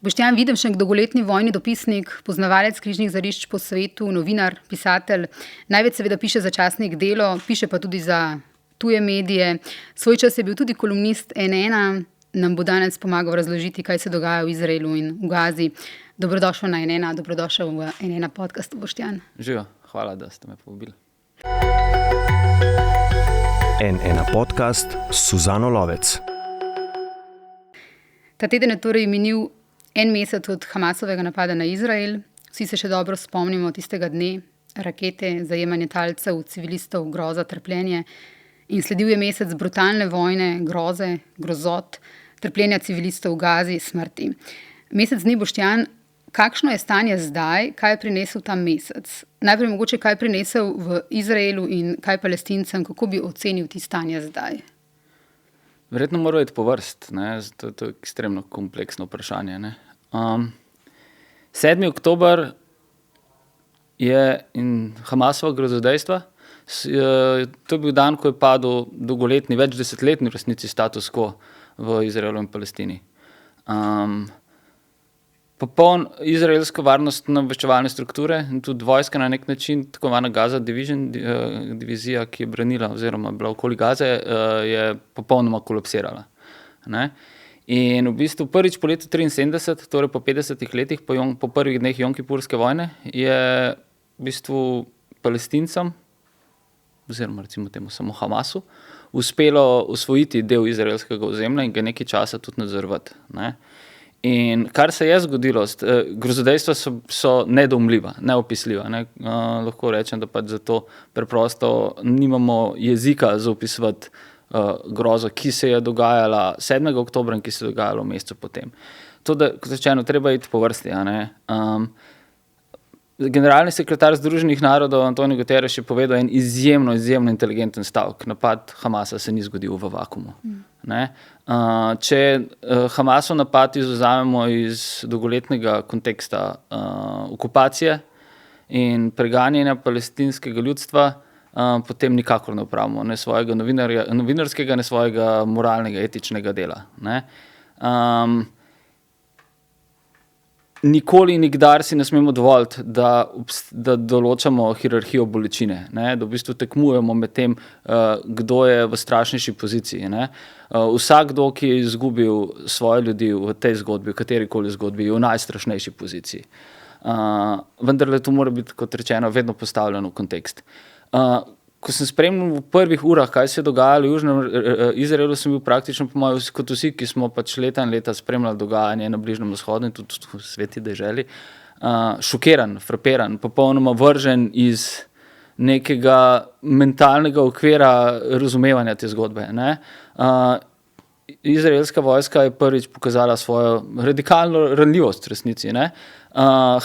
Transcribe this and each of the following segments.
Boštjan Videmšek, dolgoletni vojni dopisnik, poznavalec križnih žarišč po svetu, novinar, pisatelj. Največ seveda piše za časnik Delo, piše pa tudi za tuje medije. Svoj čas je bil tudi kolumnist N1. Nam bo danes pomagal razložiti, kaj se dogaja v Izraelu in v Gazi. Dobrodošel na N1, dobrodošel v N1 podcastu, Boštjan. Živijo, hvala, da ste me povabili. N1 podcast s Suzano Lovec. Ta teden je torej minil en mesec od Hamasovega napada na Izrael. Vsi se še dobro spomnimo tistega dne, rakete, zajemanje talcev, civilistov, groza, trpljenje. In sledil je mesec brutalne vojne, groze, grozot, trpljenja civilistov v Gazi, smrti. Mesec dni, Boštjan, kakšno je stanje zdaj, kaj je prinesel ta mesec? Najprej mogoče, kaj je prinesel v Izraelu in kaj Palestincem, kako bi ocenil ti stanje zdaj? Verjetno mora iti po vrst, to je ekstremno kompleksno vprašanje. 7. oktober je in Hamasova grozodejstva. To je bil dan, ko je padel dolgoletni, več desetletni v resnici status quo v Izraelu in Palestini. Popoln izraelsko varnostno-obveščevalne strukture in tudi vojska na nek način, tako imenovana Gaza Division, divizija, ki je branila oziroma bila okoli Gaze, je popolnoma kolapsirala. In v bistvu prvič po letu 1973, torej po 50 letih, po prvih dneh Jomkipurske vojne, je v bistvu Palestincem, oziroma recimo temu samo Hamasu, uspelo osvojiti del izraelskega ozemlja in ga nekaj časa tudi nadzorovati. In kar se je zgodilo, grozodejstva so nedoumljiva, neopisljiva. Lahko rečem, da pač zato preprosto nimamo jezika za opisovati grozo, ki se je dogajala 7. oktobra in ki se je dogajala v mesecu potem. To, da, kot rečeno, treba iti po vrsti. Generalni sekretar Združenih narodov Antonio Guterres je povedal en izjemno inteligenten stavek. Napad Hamasa se ni zgodil v vakuumu. Če Hamasov napad izvzamemo iz dolgoletnega konteksta okupacije in preganjanja palestinskega ljudstva, potem nikakor ne opravimo ne svojega novinarskega, ne svojega moralnega, etičnega dela. Nikoli in nikdar si ne smemo dovoliti, da določamo hierarhijo bolečine, da v bistvu tekmujemo med tem, kdo je v strašnejši poziciji. Vsakdo, ki je izgubil svoje ljudi v tej zgodbi, v katerikoli zgodbi, je v najstrašnejši poziciji. Vendar to mora biti, kot rečeno, vedno postavljeno v kontekst. Ko sem spremljal v prvih urah, kaj se je dogajalo v Južnem Izraelu, sem bil praktično po mojem, kot vsi, ki smo pač leta in leta spremljali dogajanje na Bližnjem vzhodu in tudi v sveti deželi, šokiran, frapiran, popolnoma vržen iz nekega mentalnega okvira razumevanja te zgodbe. Izraelska vojska je prvič pokazala svojo radikalno ranljivost v resnici.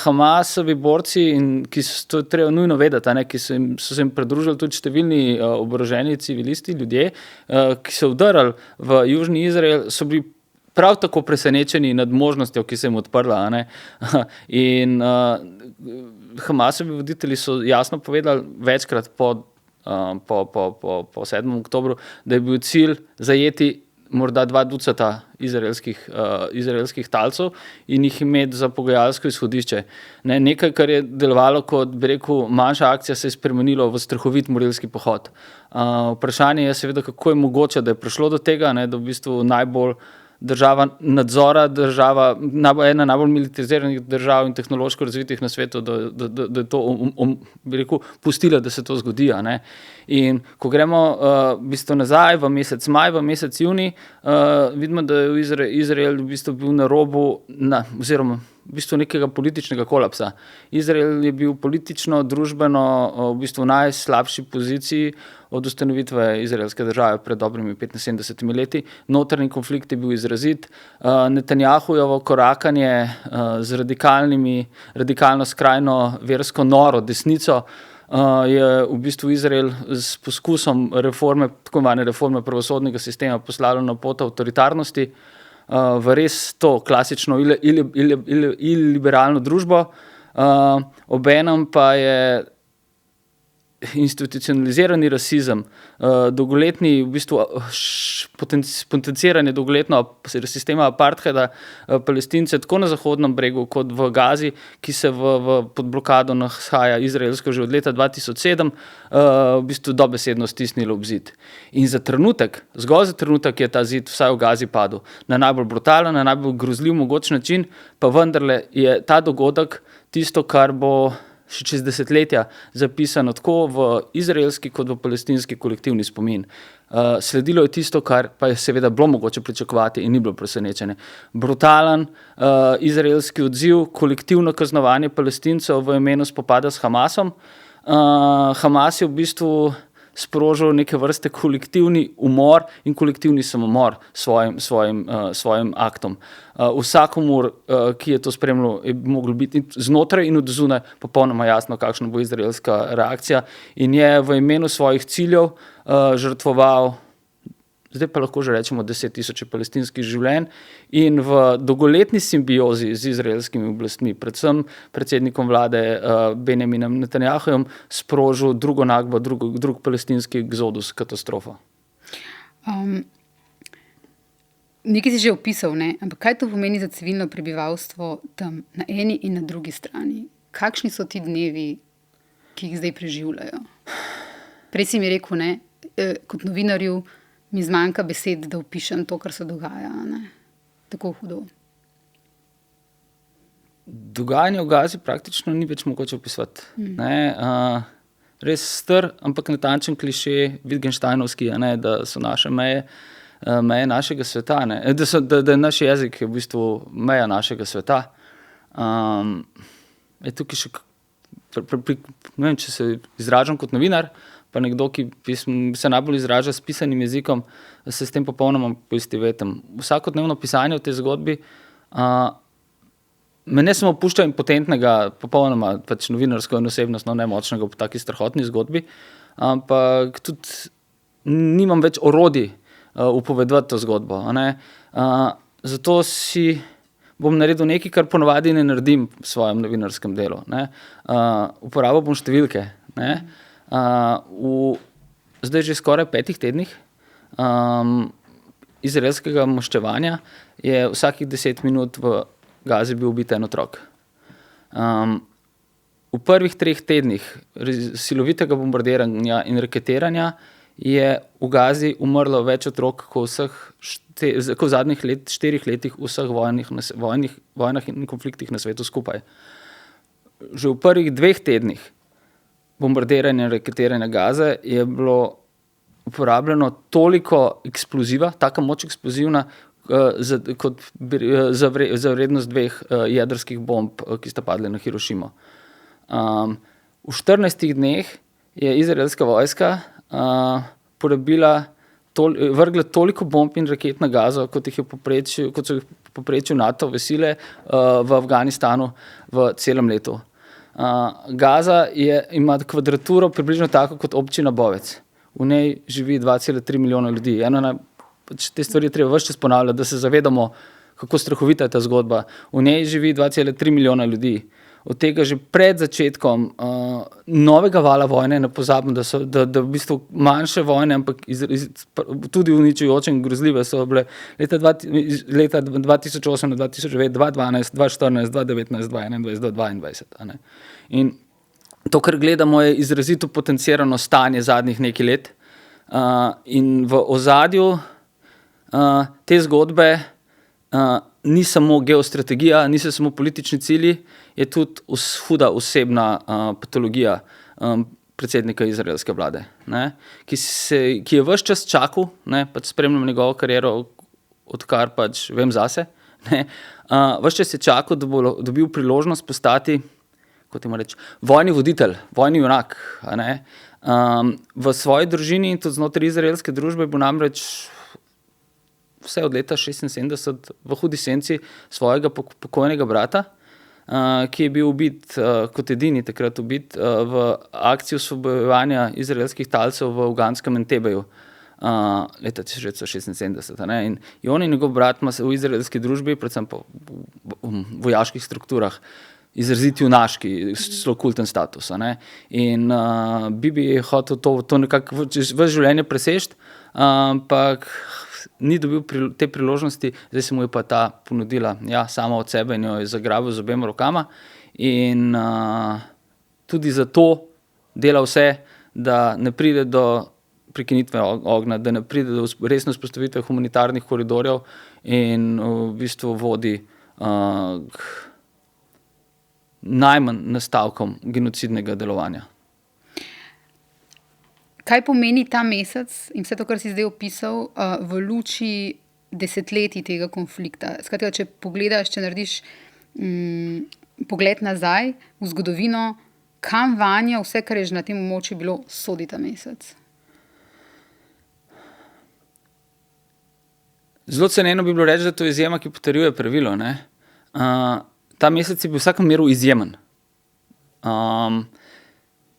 Hamasovi borci, ki to treba nujno vedeti, ki so se jim pridružili tudi številni oboroženi civilisti, ljudje, ki so vdrli v Južni Izrael, so bili prav tako presenečeni nad možnostjo, ki se jim odprla. In Hamasovi voditelji so jasno povedali večkrat po 7. oktobru, da je bil cilj zajeti morda 20 izraelskih talcev in jih imeti za pogajalsko izhodišče. Nekaj, kar je delovalo kot, bi rekel, manjša akcija, se je spremenilo v strahovit morilski pohod. Vprašanje je seveda, kako je mogoče, da je prišlo do tega, da v bistvu najbolj država nadzora, ena najbolj militariziranih držav in tehnološko razvitih na svetu, da je to, bi rekel, pustila, da se to zgodi. In ko gremo v bistvu nazaj v mesec maj, v mesec junij, vidimo, da je Izrael v bistvu bil na robu, oziroma v bistvu nekega političnega kolapsa. Izrael je bil politično, družbeno v bistvu v najslabši poziciji od ustanovitve izraelske države pred dobrimi 75 leti. Notranji konflikt je bil izrazit. Netanjahujevo korakanje z radikalno skrajno versko noro desnico je v bistvu Izrael s poskusom tako imenovane reforme pravosodnega sistema poslalo na pot avtoritarnosti v res to klasično iliberalno družbo. Obenem pa je institucionalizirani rasizem, dolgoletni v bistvu potenciranje dolgoletno sistema apartheida Palestince tako na Zahodnem bregu kot v Gazi, ki se pod blokado nahaja Izraelsko že od leta 2007, v bistvu dobesedno stisnilo ob zid. In zgolj za trenutek je ta zid vsaj v Gazi padel. Na najbolj brutalen, na najbolj grozljiv mogoč način, pa vendarle je ta dogodek tisto, kar bo še čez desetletja zapisano tako v izraelski kot v palestinski kolektivni spomin. Sledilo je tisto, kar pa je seveda bilo mogoče pričakovati in ni bilo presenečenje. Brutalen izraelski odziv, kolektivno kaznovanje Palestincev v imenu spopada s Hamasom. Hamas je v bistvu sprožil neke vrste kolektivni umor in kolektivni samomor svojim aktom. Vsakomur, ki je to spremljal, je moglo biti znotraj in od zunaj popolnoma jasno, kakšna bo izraelska reakcija, in je v imenu svojih ciljev žrtvoval, zdaj pa lahko že rečemo 10.000 palestinskih življenj, in v dolgoletni simbiozi z izraelskimi oblastmi, predvsem predsednikom vlade Benjaminom Netanjahujem, sprožil drugo Nakbo, drug palestinski exodus, katastrofo. Nekaj si že opisal, ne? Ampak kaj to pomeni za civilno prebivalstvo tam na eni in na drugi strani? Kakšni so ti dnevi, ki jih zdaj preživljajo? Prej si mi rekel, ne, kot novinarju mi zmanjka besed, da opišem to, kar se dogaja. Ne? Tako hudo. Dogajanje v Gazi praktično ni več mogoče opisati. Res star, ampak natančen kliše Wittgensteinovski, da so naše meje našega sveta. Da je naš jezik v bistvu meja našega sveta. Je tukaj še, ne vem, če se izražam kot novinar, pa nekdo, ki se najbolj izraža s pisanim jezikom, se s tem popolnoma poistovetim. Vsakodnevno pisanje v tej zgodbi me ne samo pušča impotentnega, popolnoma pač novinarsko in osebnostno nemočnega v taki strahotni zgodbi, ampak tudi nimam več orodij upovedovati to zgodbo. Zato si bom naredil nekaj, kar ponavadi ne naredim v svojem novinarskem delu. Uporabil bom številke. Zdaj že skoraj 5 tednih izraelskega maščevanja je vsakih 10 minut v Gazi bil ubit en otrok. V prvih 3 tednih silovitega bombardiranja in raketiranja je v Gazi umrlo več otrok kot v zadnjih 4 letih v vseh vojnah in konfliktih na svetu skupaj. Že v prvih 2 tednih bombardiranja in raketiranja Gaze je bilo uporabljeno toliko eksploziva, taka moč eksplozivna, kot za vrednost 2 jedrskih bomb, ki sta padli na Hirošimo. V 14 dneh je izraelska vojska vrgla toliko bomb in raket na Gazo, kot so jih v povprečju NATO sile v Afganistanu v celem letu. Gaza ima kvadraturo približno tako kot občina Bovec. V njej živi 2,3 milijona ljudi. Te stvari je treba ves čas ponavljati, da se zavedamo, kako strahovita je ta zgodba. V njej živi 2,3 milijona ljudi. Od tega že pred začetkom novega vala vojne, ne pozabimo, da v bistvu manjše vojne, ampak tudi uničujoče in grozljive so bile leta 2008, 2009, 2012, 2014, 2019, 2021, 2022. In to, kar gledamo, je izrazito potencirano stanje zadnjih nekaj let. In v ozadju te zgodbe ni samo geostrategija, niso samo politični cilji, je tudi huda osebna patologija predsednika izraelske vlade, ki je ves čas čakal, pač spremljam njegovo kariero, odkar pač vem zase, ves čas je čakal, da bo dobil priložnost postati, kot ima reči, vojni voditelj, vojni junak. V svoji družini in tudi znotraj izraelske družbe bo namreč vse od leta 1976 v hudi senci svojega pokojnega brata, ki je bil ubit, kot edini takrat ubit, v akciji osvobojevanja izraelskih talcev v ugandskem Entebeju leta 1976. In on in njegov brat ima se v izraelski družbi, predvsem po vojaških strukturah, izraziti junaški, zelo kulten status. In Bibi je hotel to nekako v življenje presežiti, ampak ni dobil te priložnosti, zdaj se mu je pa ta ponudila sama od sebe in jo je zagrabil z obema rokama. In tudi zato dela vse, da ne pride do prekinitve ognja, da ne pride do resne vzpostavitve humanitarnih koridorjev in v bistvu vodi k najmanj nastavkom genocidnega delovanja. Kaj pomeni ta mesec in vse to, kar si zdaj opisal, v luči desetletij tega konflikta? Skratka, če pogledaš, če narediš pogled nazaj v zgodovino, kam vanjo vse, kar je že na tem območju bilo, sodi ta mesec? Zelo ceneno bi bilo reči, da to je izjema, ki potrjuje pravilo. Ta mesec je bil v vsakem meru izjemen.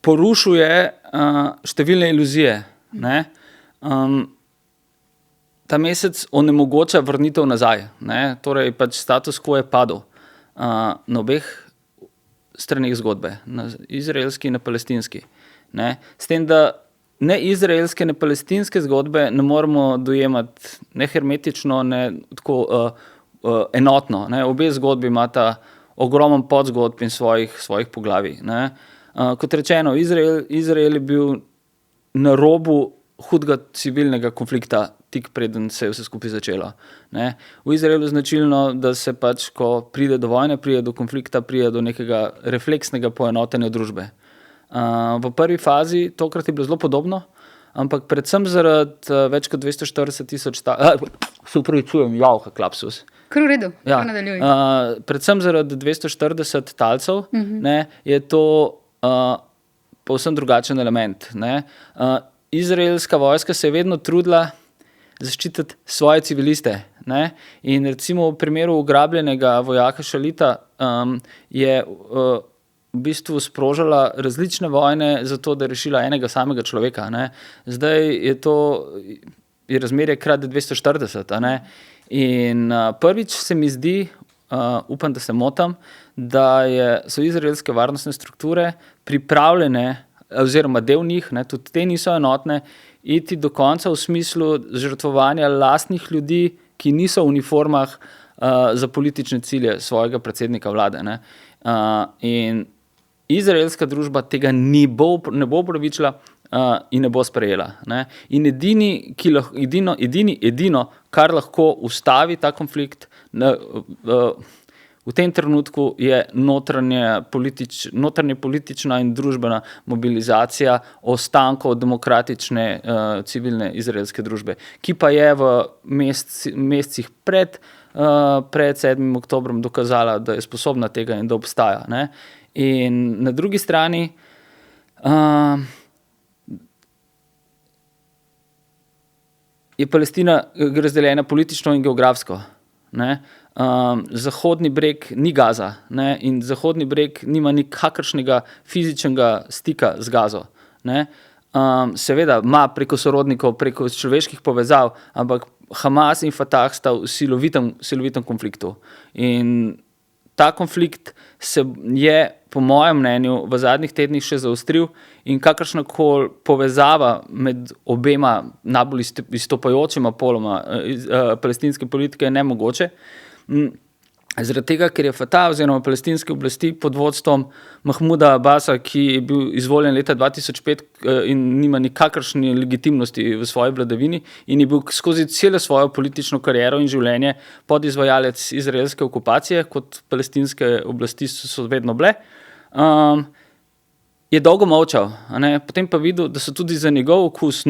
Porušil je številne iluzije. Ta mesec onemogoča vrnitev nazaj. Torej, status quo je padel na obeh straneh zgodbe, na izraelski in na palestinski. S tem, da ne izraelske, ne palestinske zgodbe ne moremo dojemati ne hermetično, ne tako enotno. Obe zgodbi imata ogromen podzgodb in svojih poglavij. Kot rečeno, Izrael je bil na robu hudega civilnega konflikta, tik preden se je vse skupaj začelo. V Izraelu značilno, da se ko pride do vojne, pride do konflikta, pride do nekega refleksnega poenotenja družbe. V prvi fazi tokrat je bilo zelo podobno, ampak predvsem zaradi več kot 240,000 se upravičujem, klapsus. Kar v redu, kar nadaljuj. Predvsem zaradi 240 talcev je to povsem drugačen element. Izraelska vojska se je vedno trudila zaščititi svoje civiliste. In recimo v primeru ugrabljenega vojaka Šalita je v bistvu sprožila različne vojne zato, da je rešila enega samega človeka. Zdaj je razmerje krat 240. In prvič se mi zdi, upam, da se motim, da so izraelske varnostne strukture pripravljene, oziroma del njih, tudi te niso enotne, iti do konca v smislu žrtvovanja lastnih ljudi, ki niso v uniformah za politične cilje svojega predsednika vlade. In izraelska družba tega ne bo upravičila in ne bo sprejela. In edino, kar lahko ustavi ta konflikt v tem trenutku, je notranje politična in družbena mobilizacija ostankov demokratične civilne izraelske družbe, ki pa je v mesecih pred 7. oktobrom dokazala, da je sposobna tega in da obstaja. In na drugi strani je Palestina razdeljena politično in geografsko. Zahodni breg ni Gaza, in zahodni breg nima nikakršnega fizičnega stika z Gazo. Seveda ima preko sorodnikov, preko človeških povezav, ampak Hamas in Fatah sta v silovitem konfliktu. In ta konflikt se je, po mojem mnenju, v zadnjih tednih še zaostril in kakršnakoli povezava med obema najbolj izstopajočima poloma palestinske politike je nemogoče. Zaradi tega, ker je Fatah oziroma palestinske oblasti pod vodstvom Mahmuda Abbasa, ki je bil izvoljen leta 2005 in nima nikakršne legitimnosti v svoji vladavini in je bil skozi celo svojo politično kariero in življenje podizvajalec izraelske okupacije, kot palestinske oblasti so vedno bile, je dolgo molčal. Potem pa videl, da so tudi za njegov okus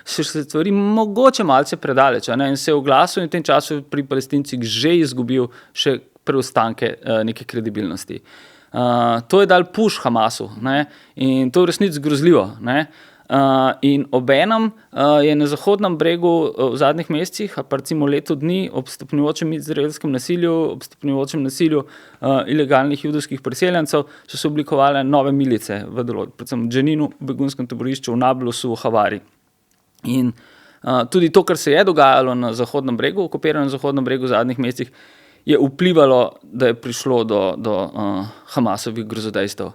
se stvari mogoče malce predaleč, in se je oglasil in v tem času pri Palestincih že izgubil še preostanke neke kredibilnosti. To je dal push Hamasu, in to je v resnici grozljivo. In obenem je na Zahodnem bregu v zadnjih mesecih, pa recimo leto dni, ob stopnjujočem izraelskem nasilju, ob stopnjujočem nasilju ilegalnih judovskih priseljencev, so se oblikovale nove milice, predvsem v Dženinu, v begunskem taborišču, v Nablusu, v Havari. In tudi to, kar se je dogajalo na Zahodnem bregu, okupiranem Zahodnem bregu v zadnjih mesecih, je vplivalo, da je prišlo do Hamasovih grozodejstev.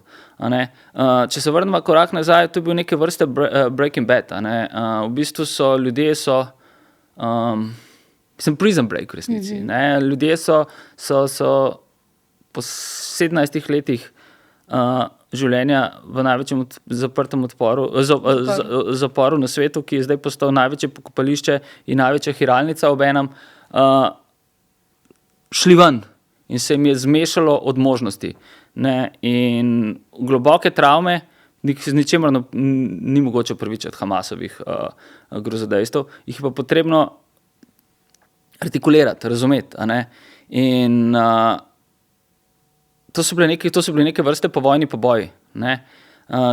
Če se vrnemo korak nazaj, to je bil neke vrste Breaking Bad. V bistvu so ljudje Prison Break v resnici. Ljudje so po 17 letih življenja v največjem zaprtem zaporu na svetu, ki je zdaj postal največje pokopališče in največja hiralnica obenem, šli ven in se jim je zmešalo od možnosti. In globoke travme z ničemer ni mogoče upravičiti Hamasovih grozodejstev, jih je pa potrebno artikulirati, razumeti. In to so bile neke vrste povojni poboji,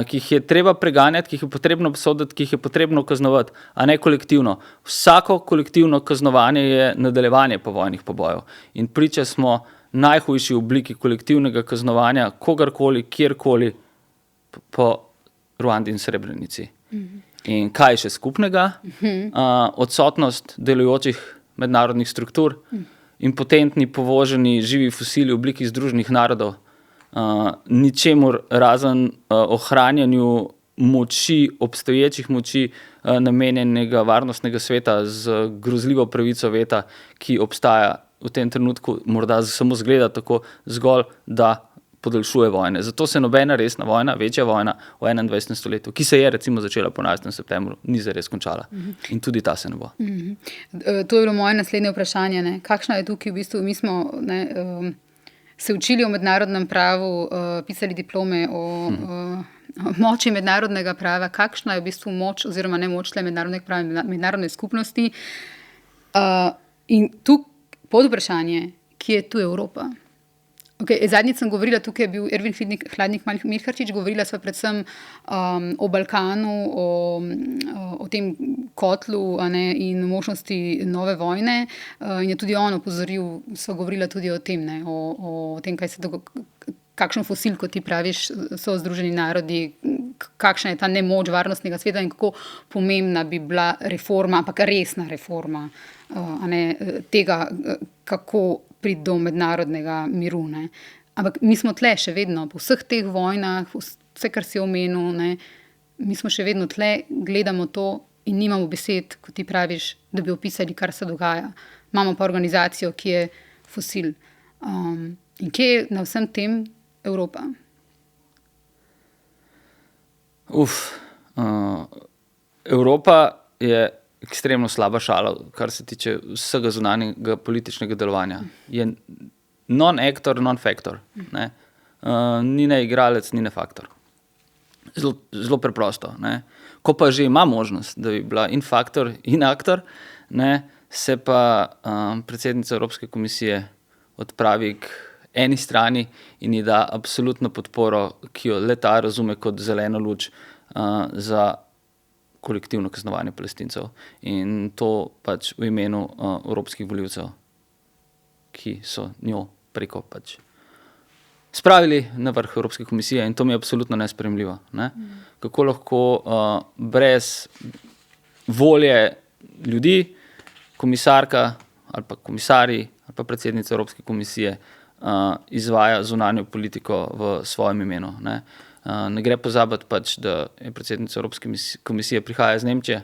ki jih je treba preganjati, ki jih je potrebno obsoditi, ki jih je potrebno kaznovati, a ne kolektivno. Vsako kolektivno kaznovanje je nadaljevanje povojnih pobojev. In priča smo najhujši obliki kolektivnega kaznovanja kogarkoli, kjerkoli po Ruandi in Srebrenici. In kaj je še skupnega? Odsotnost delujočih mednarodnih struktur, impotentni, povoženi, živi fosili v obliki Združenih narodov, ničemur razen ohranjanju moči, obstoječih moči namenjenega varnostnega sveta z grozljivo pravico veta, ki obstaja v tem trenutku, morda samo zgleda tako zgolj, da podaljšuje vojne. Zato se nobena resna vojna, večja vojna v 21. stoletju, ki se je recimo začela po 11. septembru, ni zares končala. In tudi ta se ne bo. To je bilo moje naslednje vprašanje. Kakšna je tukaj v bistvu, mi smo se učili o mednarodnem pravu, pisali diplome o moči mednarodnega prava. Kakšna je v bistvu moč oziroma nemoč mednarodnega prava, mednarodne skupnosti? In tu pod vprašanje, kje je tu Evropa? Zadnjič sem govorila, tukaj je bil Ervin Hladnik-Milharčič, govorila sva predvsem o Balkanu, o tem kotlu in možnosti nove vojne. In je tudi on opozoril, sva govorila tudi o tem, o tem, kakšen fosil, kot ti praviš, so Združeni narodi, kakšna je ta nemoč varnostnega sveta in kako pomembna bi bila reforma, ampak resna reforma tega, kako priti do mednarodnega miru. Ampak mi smo tle še vedno, po vseh teh vojnah, vse, kar si omenil, mi smo še vedno tle, gledamo to in nimamo besed, kot ti praviš, da bi opisali, kar se dogaja. Imamo pa organizacijo, ki je fosil. In kje je na vsem tem Evropa? Evropa je ekstremno slaba šala, kar se tiče vsega zunanjega političnega delovanja. Je non-actor, non-factor. Ni ne igralec, ni ne faktor. Zelo preprosto. Ko pa že ima možnost, da bi bila in faktor, in aktor, se pa predsednica Evropske komisije odpravi k eni strani in ji da absolutno podporo, ki jo le-ta razume kot zeleno luč za kolektivno kaznovanje Palestincev. In to pač v imenu evropskih volivcev, ki so njo preko pač spravili na vrh Evropske komisije, in to mi je absolutno nesprejemljivo. Kako lahko brez volje ljudi, komisarka ali pa komisarji ali pa predsednica Evropske komisije izvaja zunanjo politiko v svojem imenu. Ne gre pozabiti pač, da je predsednica Evropske komisije prihaja iz Nemčije,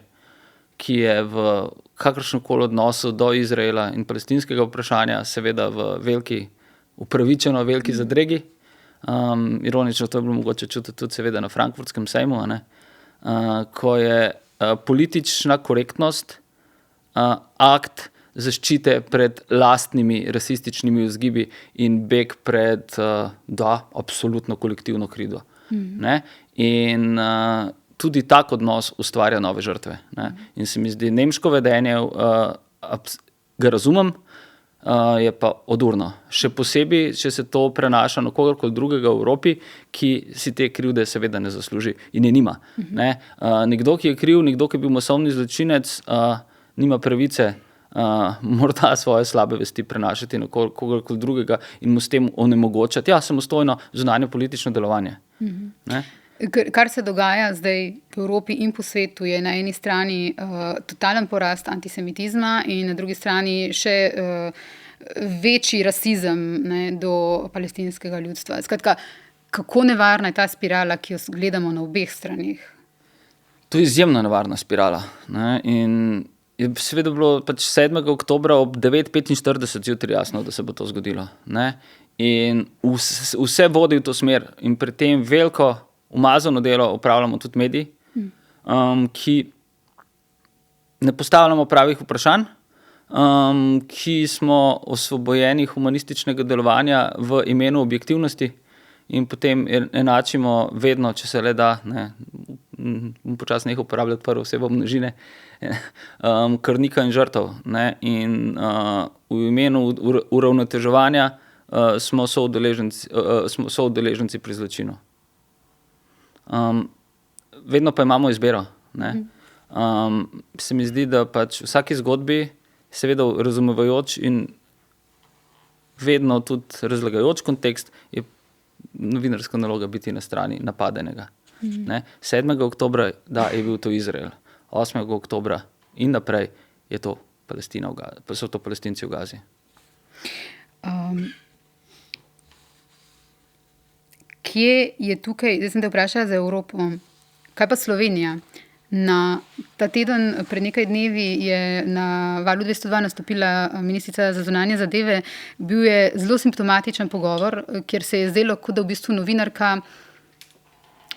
ki je v kakršnemkoli odnosu do Izraela in palestinskega vprašanja seveda v upravičeno veliki zadregi. Ironično to je bilo mogoče čutiti tudi seveda na frankfurtskem sejmu, ko je politična korektnost akt zaščite pred lastnimi rasističnimi vzgibi in beg pred absolutno kolektivno krivdo. In tudi tak odnos ustvarja nove žrtve. In se mi zdi nemško vedenje, ga razumem, je pa odurno. Še posebej, če se to prenaša na kogarkoli drugega v Evropi, ki si te krivde seveda ne zasluži in je nima. Nekdo, ki je kriv, nekdo, ki je bil masovni zločinec, nima pravice morda svoje slabe vesti prenašati na kogarkoli drugega in mu s tem onemogočati samostojno zunanje politično delovanje. Kar se dogaja zdaj v Evropi in po svetu, je na eni strani totalen porast antisemitizma in na drugi strani še večji rasizem, ne, do palestinskega ljudstva. Skratka, kako nevarna je ta spirala, ki jo gledamo na obeh stranih? To je izjemno nevarna spirala. Ne? In je seveda bilo pač 7. oktobra ob 9:45 zjutraj jasno, da se bo to zgodilo. Ne? In vse vodi v to smer. In pri tem veliko umazano delo opravljamo tudi mediji, ki ne postavljamo pravih vprašanj, ki smo osvobojeni humanističnega delovanja v imenu objektivnosti in potem enačimo vedno, če se le da, ne, počasno jih uporabljati prvo osebo množine, krvnika in žrtev. Ne, in v imenu uravnoteževanja smo soudeleženci pri zločinu. Vedno pa imamo izbiro. Ne. Se mi zdi, da pač v vsaki zgodbi, seveda razumevajoč in vedno tudi razlagajoč kontekst, je novinarska naloga biti na strani napadenega. Ne? 7. oktobra je bil to Izrael, 8. oktobra in naprej je to Palestina so to Palestinci v Gazi. Kje je tukaj, zdaj sem te vprašala za Evropo, kaj pa Slovenija? Ta teden, pred nekaj dnevi, je na Valu 202 nastopila ministrica za zunanje zadeve. Bil je zelo simptomatičen pogovor, kjer se je zdelo, kot da v bistvu novinarka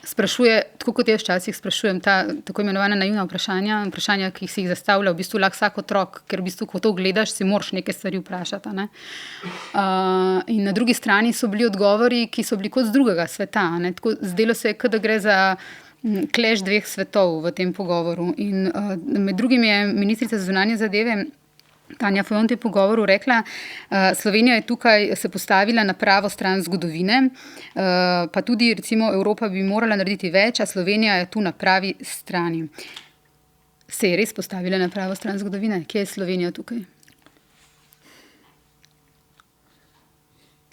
sprašuje, tako kot jaz včasih sprašujem, tako imenovana naivna vprašanja, ki si jih zastavlja v bistvu lahko vsak otrok, ker v bistvu, ko to gledaš, si moraš neke stvari vprašati. Ne? In na drugi strani so bili odgovori, ki so bili kot z drugega sveta. Ne? Tako, zdelo se je, kot da gre za kleš dveh svetov v tem pogovoru. In med drugim je ministrica za zunanje zadeve Tanja Fajon v tem pogovoru rekla, Slovenija je tukaj se postavila na pravo stran zgodovine, pa tudi recimo Evropa bi morala narediti več, a Slovenija je tu na pravi strani. Se je res postavila na pravo stran zgodovine? Kje je Slovenija tukaj?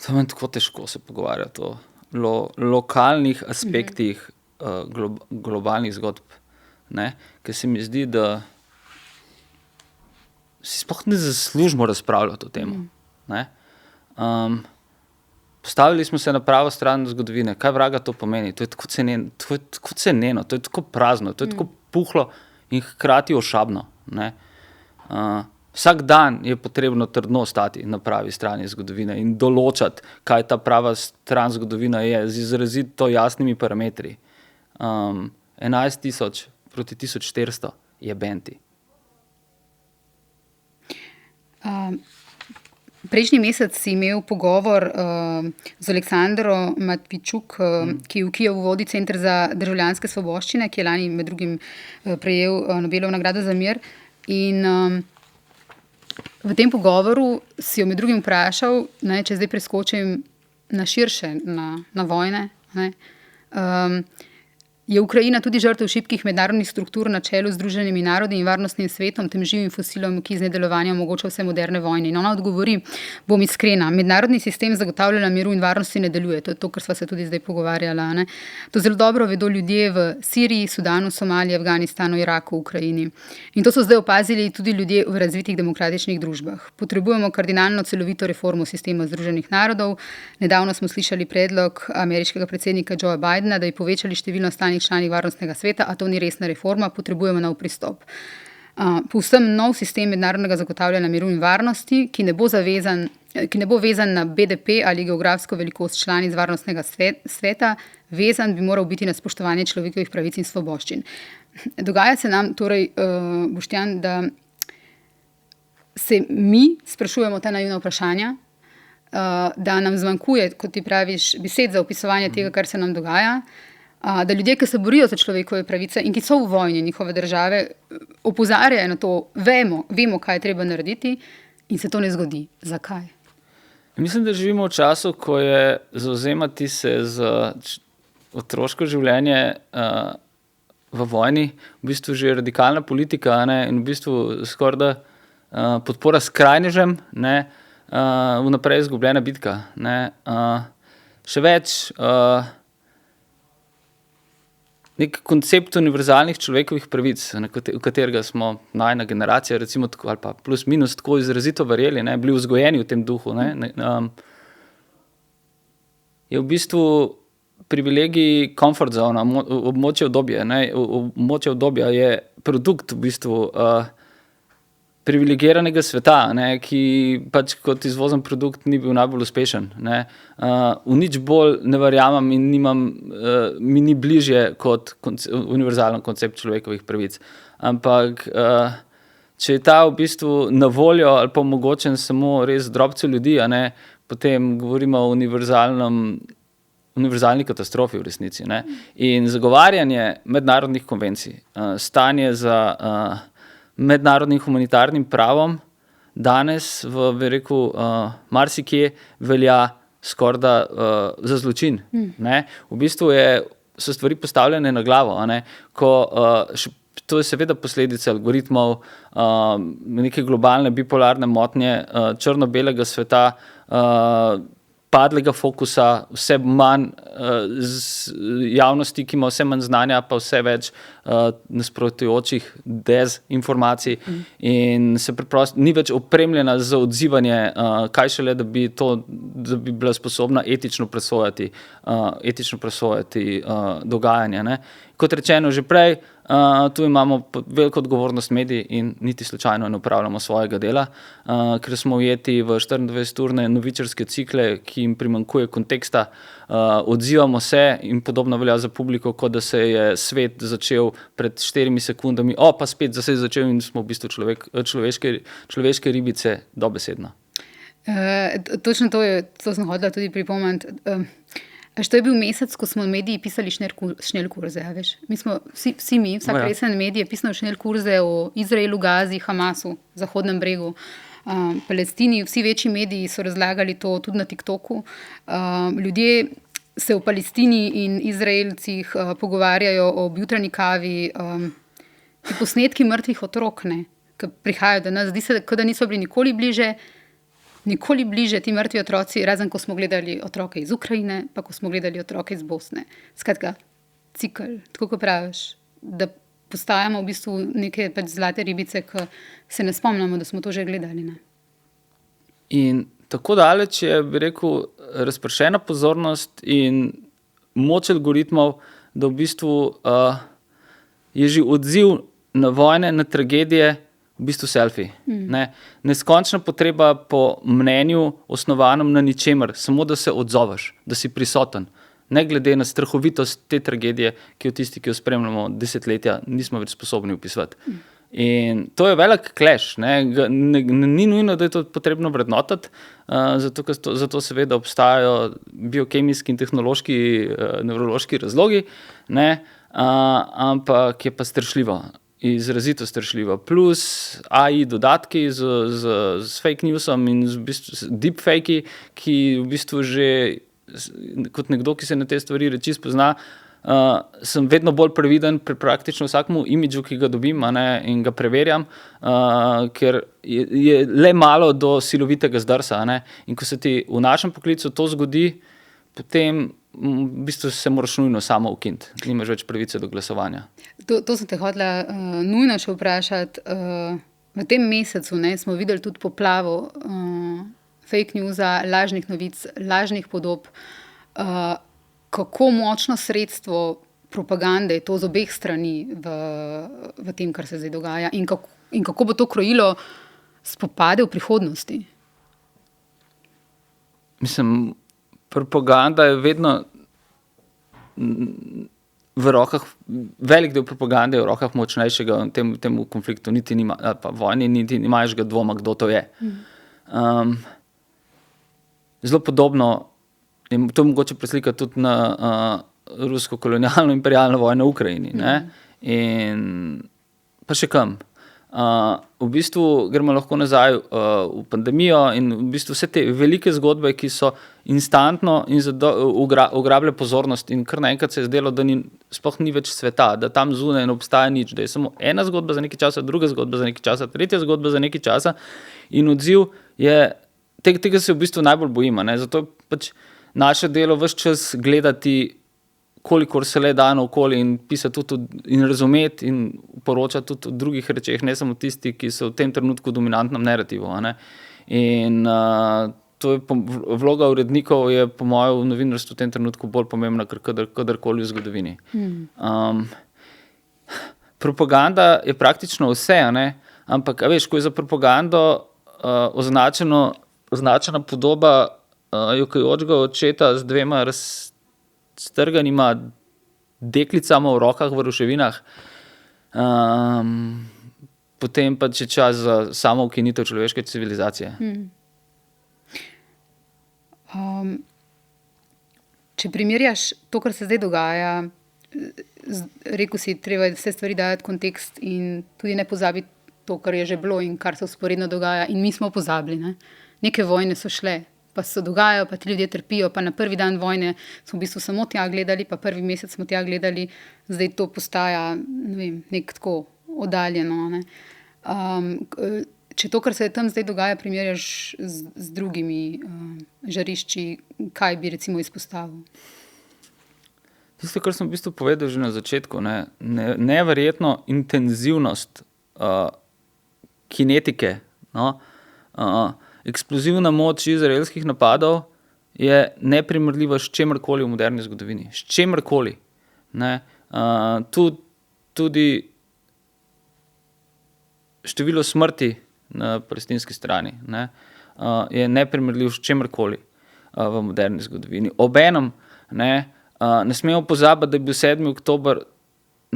To je tako težko se pogovarjati o lokalnih aspektih globalnih zgodb. Ne? Ker se mi zdi, da si sploh ne zaslužimo razpravljati o tem. Postavili smo se na pravo stran zgodovine. Kaj vraga to pomeni? To je tako ceneno, to je tako prazno, to je tako puhlo in hkrati ošabno. Ne? Vsak dan je potrebno trdno stati na pravi strani zgodovine in določati, kaj ta prava stran zgodovina je, z izrazito jasnimi parametri. 11.000 proti 1400 je benti. Prejšnji mesec si imel pogovor z Aleksandro Matvičuk, ki v Kijevu vodi Center za državljanske svoboščine, ki je lani med drugim prejel Nobelovo nagrado za mir. In v tem pogovoru si jo med drugim vprašal, ne, če zdaj preskočim na širše, na vojne, ne, je Ukrajina tudi žrtev šibkih mednarodnih struktur na čelu z Združenimi narodi in varnostnim svetom, tem živim fosilom, ki iz nedelovanja omogoča vse moderne vojne. In ona odgovori, bom iskrena, mednarodni sistem zagotavljanja miru in varnosti ne deluje. To je to, kar sva se tudi zdaj pogovarjala. Ne? To zelo dobro vedo ljudje v Siriji, Sudanu, Somaliji, Afganistanu, Iraku, Ukrajini. In to so zdaj opazili tudi ljudje v razvitih demokratičnih družbah. Potrebujemo kardinalno celovito reformo sistema Združenih narodov. Nedavno smo slišali predlog ameriškega predsednika Joea Bidena, da bi povečali število stalnih članih varnostnega sveta, a to ni resna reforma, potrebujemo nov pristop. Povsem nov sistem mednarodnega zagotavljanja miru in varnosti, ki ne bo vezan na BDP ali geografsko velikost članic varnostnega sveta, vezan bi moral biti na spoštovanje človekovih pravic in svoboščin. Dogaja se nam torej, Boštjan, da se mi sprašujemo ta naivna vprašanja, da nam zmanjkuje, kot ti praviš, besed za opisovanje tega, kar se nam dogaja, da ljudje, ki se borijo za človekove pravice in ki so v vojni njihove države, opozarjajo na to, vemo, kaj je treba narediti in se to ne zgodi. Zakaj? Mislim, da živimo v času, ko je zavzemati se za otroško življenje v vojni v bistvu že radikalna politika, ne, in v bistvu skorda podpora skrajnežem, ne, vnaprej izgubljena bitka. Ne. Še več, nek koncept univerzalnih človekovih pravic, v katerega smo najina generacija, recimo tako, ali pa plus minus tako izrazito verjeli, ne, bili vzgojeni v tem duhu, je v bistvu privilegij comfort zone, območje udobja. Območje udobja je produkt v bistvu privilegiranega sveta, ki pač kot izvozen produkt ni bil najbolj uspešen. V nič bolj ne verjamem in mi ni bližje kot univerzalen koncept človekovih pravic. Ampak če je ta v bistvu na voljo ali pa omogočen samo res drobcu ljudi, potem govorimo o univerzalni katastrofi v resnici. In zagovarjanje mednarodnih konvencij, stanje za mednarodnim humanitarnim pravom danes marsikje velja skorda za zločin. V bistvu so stvari postavljene na glavo. To je seveda posledica algoritmov, neke globalne bipolarne motnje, črno-belega sveta, padlega fokusa, vse manj javnosti, ki ima vse manj znanja, pa vse več nasprotujočih dezinformacij in se preprosto ni več opremljena za odzivanje, kaj šele, da bi bila sposobna etično presojati dogajanje. Kot rečeno že prej, tu imamo veliko odgovornost medij in niti slučajno ne opravljamo svojega dela, ker smo ujeti v 24-urne novičarske cikle, ki jim primanjkuje konteksta, odzivamo se in podobno velja za publiko, kot da se je svet začel pred 4 sekundami, pa spet se je začel in smo v bistvu človeške ribice dobesedno. Točno to sem hotela tudi pripomniti. To je bil mesec, ko smo mediji pisali šnelkurze, veš. Mi smo, vsak resen medij je pisal šnelkurze o Izraelu, Gazi, Hamasu, Zahodnem bregu, Palestini. Vsi večji mediji so razlagali to tudi na TikToku. Ljudje se v Palestini in Izraelcih pogovarjajo o jutranji kavi. Ti posnetki mrtvih otrok, ki prihajajo do nas, zdi se, da niso bili nikoli bliže ti mrtvi otroci, razen ko smo gledali otroke iz Ukrajine, pa ko smo gledali otroke iz Bosne. Skratka, cikel, tako kot praviš, da postajamo v bistvu neke pač zlate ribice, ki se ne spomnimo, da smo to že gledali. In tako daleč je, bi rekel, razpršena pozornost in moč algoritmov, da v bistvu je že odziv na vojne, na tragedije, v bistvu selfie. Neskončna potreba po mnenju osnovanem na ničemer, samo da se odzoveš, da si prisoten, ne glede na strahovitost te tragedije, ki jo tisti, ki jo spremljamo desetletja, nismo več sposobni opisovati. In to je velik clash. Ni nujno, da je to potrebno vrednotati, zato seveda obstajajo biokemijski in tehnološki, nevrološki razlogi, ampak je pa strašljivo. Izrazito strašljivo. Plus AI dodatki z fake newsom in v bistvu deepfakey, ki v bistvu že kot nekdo, ki se na te stvari reči spozna, sem vedno bolj previden pri praktično vsakmu imidžu, ki ga dobim, in ga preverjam, ker je le malo do silovitega zdrsa. In ko se ti v našem poklicu to zgodi, potem v bistvu se moraš nujno samo ukiniti. Nimaš več pravice do glasovanja. To sem te hotela nujno še vprašati. V tem mesecu smo videli tudi poplavo fake newsa, lažnih novic, lažnih podob. Kako močno sredstvo propagande je to z obeh strani v tem, kar se zdaj dogaja, in kako bo to krojilo spopade v prihodnosti? Mislim, propaganda je vedno v rokah, velik del propagande je v rokah močnejšega in temu konfliktu niti nima, ali pa vojni niti nimaš ga dvoma, kdo to je. Zelo podobno, in to mogoče preslikati tudi na rusko kolonialno imperialno vojno v Ukrajini. In pa še kam. V bistvu gremo lahko nazaj v pandemijo in v bistvu vse te velike zgodbe, ki so instantno in ugrabile pozornost in kar naenkrat se je zdelo, da sploh ni več sveta, da tam zunaj ne obstaja nič, da je samo ena zgodba za nekaj časa, druga zgodba za nekaj časa, tretja zgodba za nekaj časa in odziv je, tega se v bistvu najbolj bojimo. Zato je pač naše delo ves čas gledati kolikor se le da naokoli in pisati tudi in razumeti in poročati tudi o drugih rečeh, ne samo tisti, ki so v tem trenutku v dominantnem narativu. A ne? In to je vloga urednikov je po mojem v novinarstvu v tem trenutku bolj pomembna, kot kadarkoli v zgodovini. Propaganda je praktično vse, a ne? Ampak, a veš, ko je za propagando označena podoba jokajočega očeta z 2 raztrganima deklicama v rokah v ruševinah, potem pa je čas za samo ukinitev človeške civilizacije. Če primerjaš to, kar se zdaj dogaja, rekel si, treba vse stvari dajati kontekst in tudi ne pozabiti to, kar je že bilo in kar se vzporedno dogaja. In mi smo pozabili. Ne? Neke vojne so šle, pa se dogajajo, pa ti ljudje trpijo, pa na prvi dan vojne smo v bistvu samo tja gledali, pa prvi mesec smo tja gledali, zdaj to postaja, ne vem, nek tako oddaljeno. Ne? Če to, kar se tam zdaj dogaja, primerjaš z drugimi žarišči, kaj bi recimo izpostavil? Tisto, kar sem v bistvu povedal že na začetku, neverjetno intenzivnost kinetike, eksplozivna moč izraelskih napadov je neprimerljiva s čemerkoli v moderni zgodovini. S čemerkoli. Tudi število smrti na palestinski strani je neprimerljiv s čemerkoli v moderni zgodovini. Obenem ne smemo pozabiti, da je bil 7. oktober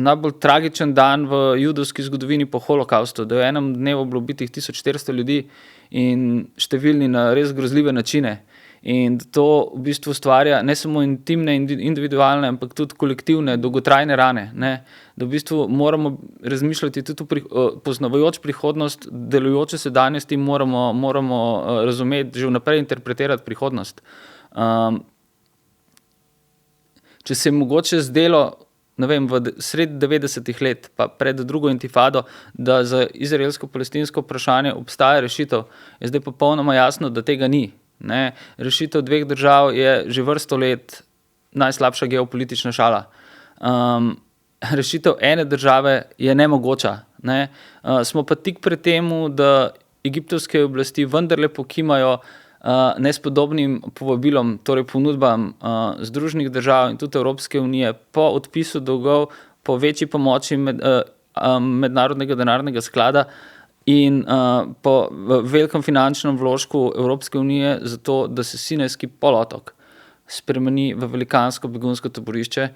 najbolj tragičen dan v judovski zgodovini po holokaustu, da je v enem dnevu bilo ubitih 1400 ljudi in številni na res grozljive načine. In to v bistvu ustvarja ne samo intimne, individualne, ampak tudi kolektivne, dolgotrajne rane. Da v bistvu moramo razmišljati tudi poznavajoč prihodnost, delujoče sedanjosti, moramo razumeti, že vnaprej interpretirati prihodnost. Če se je mogoče zdelo, ne vem, v sredi 90-ih let, pa pred drugo intifado, da za izraelsko-palestinsko vprašanje obstaja rešitev, je zdaj popolnoma jasno, da tega ni. Rešitev 2 držav je že vrsto let najslabša geopolitična šala. Rešitev ene države je nemogoča. Smo pa tik pred temu, da egiptovske oblasti vendarle pokimajo nespodobnim povabilom, torej ponudbam Združenih držav in tudi Evropske unije po odpisu dolgov, po večji pomoči mednarodnega denarnega sklada in po velikem finančnem vložku Evropske unije za to, da se Sinajski polotok spremeni v velikansko begunsko taborišče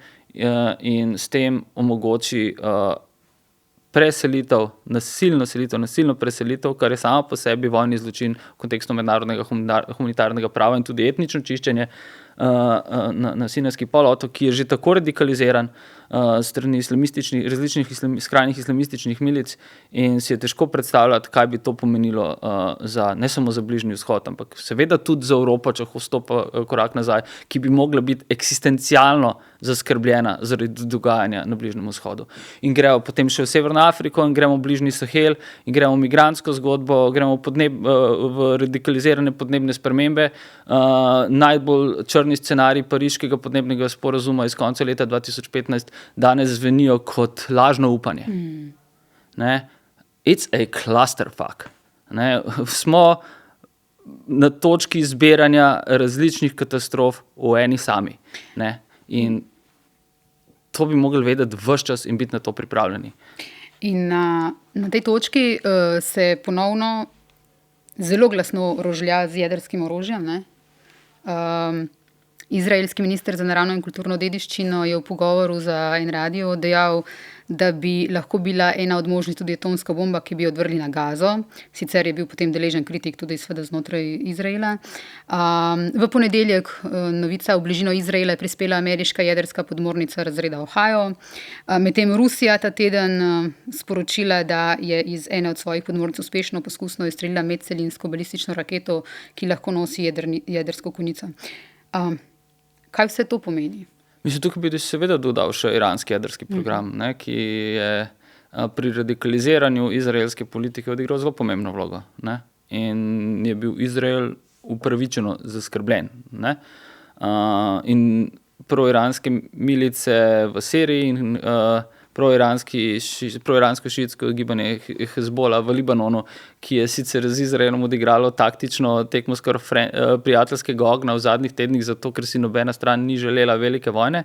in s tem omogoči nasilno preselitev, kar je samo po sebi vojni zločin v kontekstu mednarodnega humanitarnega prava in tudi etnično čiščenje na Sinajski polotok, ki je že tako radikaliziran strani različnih skrajnih islamističnih milic in si je težko predstavljati, kaj bi to pomenilo ne samo za Bližnji vzhod, ampak seveda tudi za Evropo, če vstopa korak nazaj, ki bi mogla biti eksistencialno zaskrbljena zaradi dogajanja na Bližnjem vzhodu. In gremo potem še v Severno Afriko in gremo v Bližnji Sahel in gremo v migrantsko zgodbo, gremo v radikalizirane podnebne spremembe. Najbolj črni scenarij pariškega podnebnega sporazuma iz konca leta 2015 danes zvenijo kot lažno upanje. It's a clusterfuck. Smo na točki zbiranja različnih katastrof v eni sami. In to bi mogli vedeti ves čas in biti na to pripravljeni. In na tej točki se ponovno zelo glasno rožlja z jedrskim orožjem. Izraelski minister za naravno in kulturno dediščino je v pogovoru za en radio dejal, da bi lahko bila ena od možnosti tudi atomska bomba, ki bi jo odvrgli na Gazo. Sicer je bil potem deležen kritik tudi znotraj Izraela. V ponedeljek novica v bližino Izraela je prispela ameriška jedrska podmornica razreda Ohio. Medtem Rusija ta teden sporočila, da je iz ene od svojih podmornic uspešno poskusno izstrelila medcelinsko balistično raketo, ki lahko nosi jedrsko konico. Kaj vse to pomeni? Mislim, tukaj bi seveda dodal še iranski jedrski program, ki je pri radikaliziranju izraelske politike odigral zelo pomembno vlogo. In je bil Izrael upravičeno zaskrbljen. In proiranske milice v Siriji in proiransko-šiitsko gibanje Hezbola v Libanonu, ki je sicer z Izraelom odigralo taktično tekmo skoraj prijateljskega ognja v zadnjih tednih, zato ker si nobena stran ni želela velike vojne,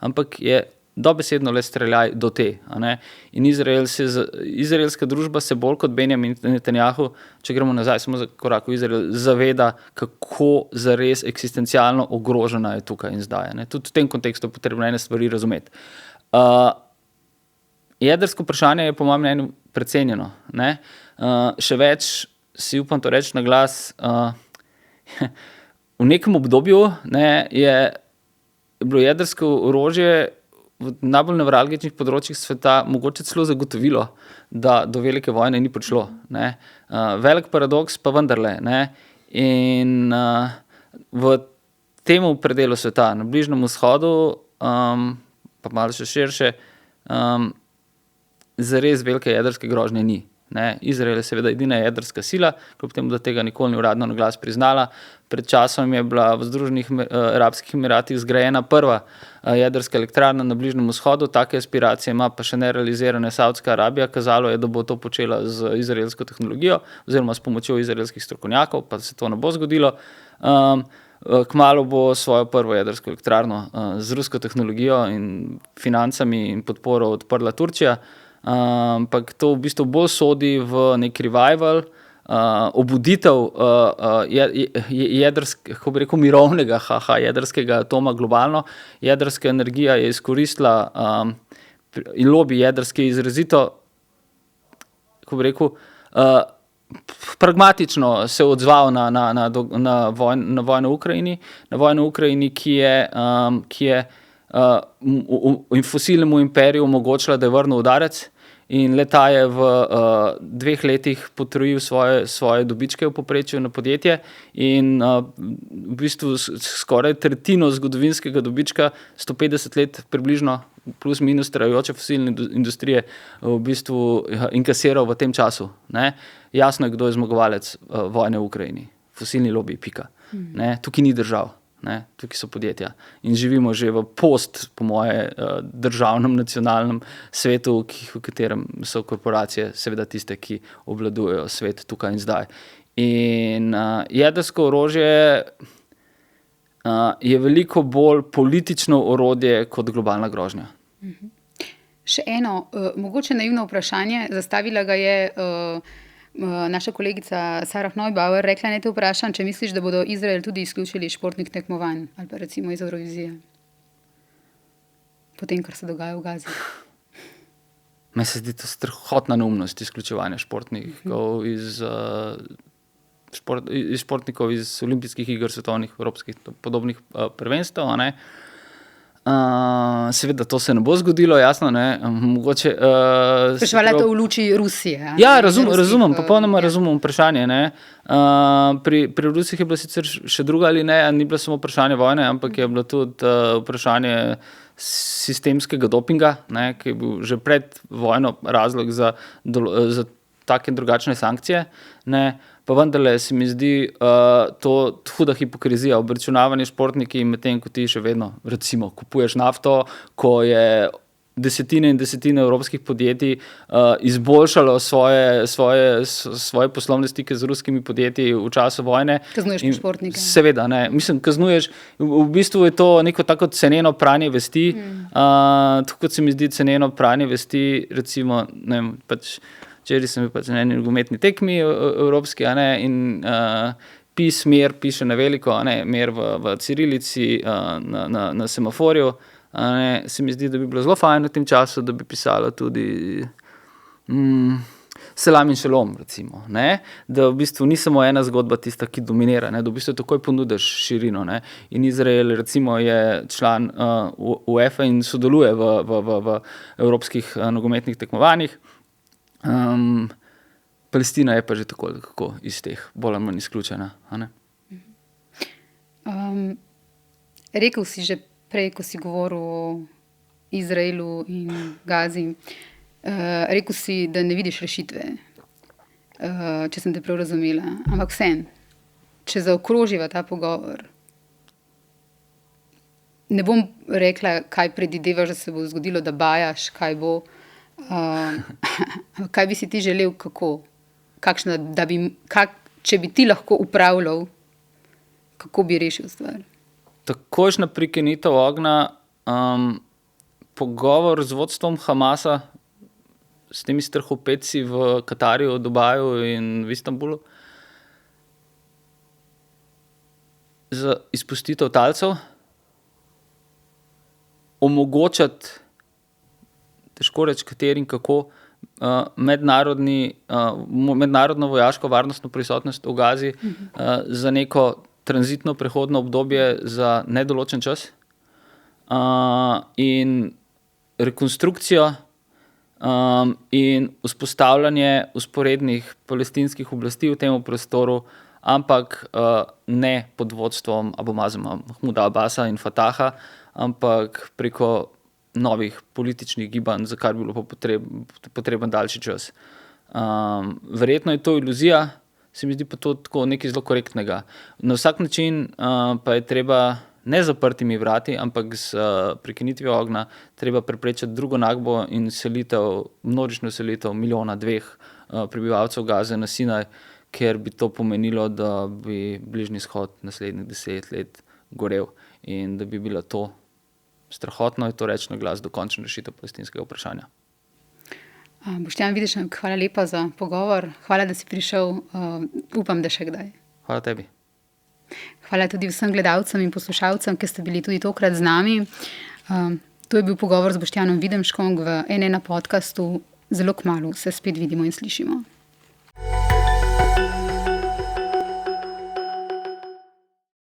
ampak je dobesedno le streljaj do te. A ne? In izraelska družba se bolj kot Benjamin Netanjahu, če gremo nazaj samo za korak v Izrael, zaveda, kako zares eksistencialno ogrožena je tukaj in zdaj. Ne? Tudi v tem kontekstu je potrebno ene stvari razumeti. Jedrsko vprašanje je po mojem mnenju precenjeno. Ne? Še več si upam to reči na glas. V nekem obdobju je bilo jedrsko orožje v najbolj nevralgičnih področjih sveta mogoče celo zagotovilo, da do velike vojne ni prišlo. Ne? Velik paradoks pa vendarle. Ne? In v tem predelu sveta, na Bližnjem vzhodu, pa malo še širše, zares velike jedrske grožnje ni. Ne? Izrael je seveda edina jedrska sila, kljub temu, da tega nikoli ni uradno na glas priznala. Pred časom je bila v Združenih arabskih emiratih zgrajena prva jedrska elektrarna na Bližnjem vzhodu, take aspiracije ima pa še nerealizirane Saudska Arabija. Kazalo je, da bo to počela z izraelsko tehnologijo oziroma s pomočjo izraelskih strokovnjakov, pa se to ne bo zgodilo. Kmalu bo svojo prvo jedrsko elektrarno z rusko tehnologijo in financami in podporo odprla Turčija. Ampak to v bistvu bolj sodi v nek revival, obuditev kako bi rekel, mirovnega jedrskega atoma globalno. Jedrska energija je izkoristila in lobby jedrski izrazito, kako bi rekel, pragmatično se odzval na vojno v Ukrajini, ki je fosilnemu imperiju omogočila, da je vrnil udarec, in le-ta je v 2 letih potrojil svoje dobičke v povprečju na podjetje in v bistvu skoraj tretjino zgodovinskega dobička, 150 let približno, plus minus trajajoče fosilne industrije, v bistvu inkasiral v tem času. Ne? Jasno je, kdo je zmagovalec vojne v Ukrajini. Fosilni lobby, pika. Ne? Tukaj ni držav. Ne, tukaj so podjetja in živimo že v po moje državnem nacionalnem svetu, v katerem so korporacije seveda tiste, ki obvladujejo svet tukaj in zdaj. In jedrsko orožje je veliko bolj politično orodje kot globalna grožnja. Še eno, mogoče naivno vprašanje, zastavila ga je naša kolegica Sarah Neubauer, rekla, ne te vprašam, če misliš, da bodo Izrael tudi izključili športnih tekmovanj ali pa recimo iz Eurovizije. Potem, kar se dogaja v Gazi. Meni se zdi to strahotna neumnost izključevanja športnikov iz športnikov iz olimpijskih iger, svetovnih, evropskih, podobnih prvenstev, ne. Seveda to se ne bo zgodilo, jasno, ne, mogoče... Spraševala je to v luči Rusije. Ja, razumem, popolnoma razumem vprašanje, ne. Pri Rusih je bila sicer še druga ali ne, ni bilo samo vprašanje vojne, ampak je bilo tudi vprašanje sistemskega dopinga, ne, ki je bil že pred vojno razlog za take in drugačne sankcije, ne. Pa vendarle se mi zdi to huda hipokrizija, obračunavanje športniki, medtem ko ti še vedno, recimo, kupuješ nafto, ko je desetine in desetine evropskih podjetij izboljšalo svoje poslovne stike z ruskimi podjetji v času vojne. Kaznuješ športnike. Seveda, ne. Mislim, kaznuješ, v bistvu je to neko tako ceneno pranje vesti, tako kot se mi zdi ceneno pranje vesti, recimo, ne vem, pač včeraj sem bil pač na eni nogometni tekmi evropski, a ne, in mer piše na veliko, a ne, mer v cirilici na semaforju, a ne, se mi zdi, da bi bilo zelo fajn v tem času, da bi pisalo tudi selam in šalom, recimo, ne, da v bistvu ni samo ena zgodba tista, ki dominira, ne, da v bistvu takoj ponudiš širino, ne, in Izrael, recimo, je član UEFA in sodeluje v evropskih nogometnih tekmovanjih. Palestina je pa že tako kako iz teh bolj ali manj izključena, a ne? Rekel si že prej, ko si govoril o Izraelu in Gazi, rekel si, da ne vidiš rešitve, če sem te prav razumela, ampak vseeno, če zaokroživa ta pogovor, ne bom rekla, kaj predvidevaš, da se bo zgodilo, da bajaš, kaj bo. Kaj bi si ti želel, če bi ti lahko upravljal, kako bi rešil stvar? Takošna prekinitev ognja, pogovor z vodstvom Hamasa, s temi strahopetci v Katarju, Dubaju in v Istanbulu, za izpustitev talcev, omogočati, težko reči kateri in kako, mednarodno vojaško varnostno prisotnost v Gazi za neko tranzitno prehodno obdobje za nedoločen čas in rekonstrukcijo in vzpostavljanje vzporednih palestinskih oblasti v tem prostoru, ampak ne pod vodstvom Abu Mazama, Mahmuda Abbasa in Fataha, ampak preko novih političnih gibanj, za kar bi bilo potreben daljši čas. Verjetno je to iluzija, se mi zdi pa to tako nekaj zelo korektnega. Na vsak način pa je treba ne zaprtimi vrati, ampak z prekinitvijo ognja treba preprečiti drugo nakbo in množično selitev 1,2 milijona prebivalcev Gaze na Sinaj, ker bi to pomenilo, da bi Bližnji vzhod naslednjih 10 let gorel in da bi bila to strahotno, je to reči na glas, dokončna rešitev palestinskega vprašanja. Boštjan Videšek, hvala lepa za pogovor. Hvala, da si prišel. Upam, da še kdaj. Hvala tebi. Hvala tudi vsem gledalcem in poslušalcem, ki ste bili tudi tokrat z nami. To je bil pogovor z Boštjanom Videmškom v N1 podcastu. Zelo kmalu se spet vidimo in slišimo.